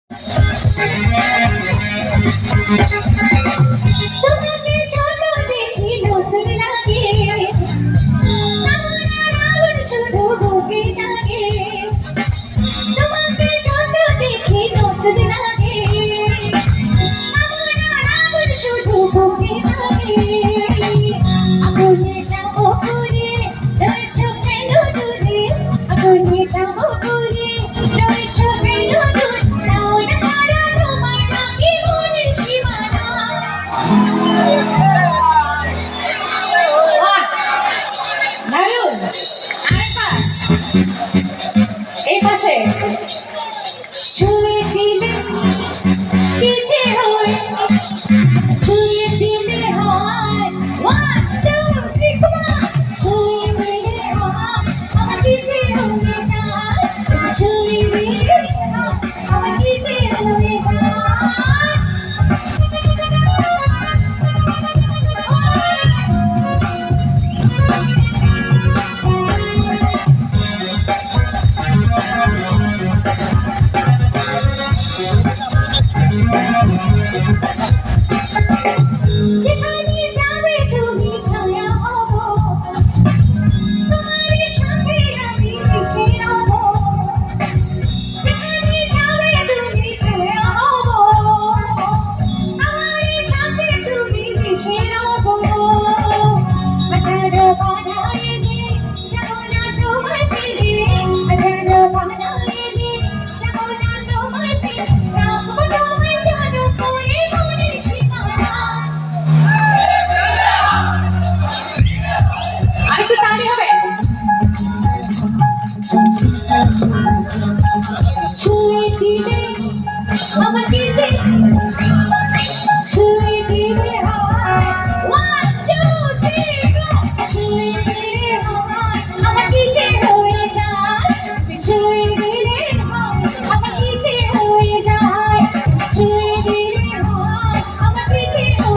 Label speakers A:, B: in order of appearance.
A: তোমাকে ছোট দেখি নতুন লাগে, আমার আগুন শুধু বুকে জাগে। তোমাকে ছোট দেখি নতুন লাগে, আমার আগুন শুধু বুকে জাগে। আগুনে যাবো পুড়ে, রয়েছো কেন দূরে? আগুনে যাবো পুড়ে, রয়েছো কেন দূরে? দাও না সারা তোমার ডাকে মনের সীমানা। দারুণ! আরেকবার এই পাশে ছুঁয়ে দিলে কি যে হয়, ছুঁয়ে দিলে হয়। 1 2 3 come on! ছুঁয়ে দিলে হয় আমার কি যে হয়ে যায়, ছুঁয়ে দিলে হয় আমার কি যে হয়ে যায়। যেখানে যাবে তুমি ছায়া হব, তোমার সাথে আমি মিশে রব। যেখানে যাবে তুমি ছায়া হব, আমার সাথে তুমি মিশে রব। হাজারো বাধায় এলে যাব না তোমায় পেলে, হাজারো বাধায় এলে যাব না তোমায় পেলে। রাখবো তোমায় জানো করে মনের সীমানা। আরেকটু তালি হবে। ছুঁয়ে দিলে আমাকে যে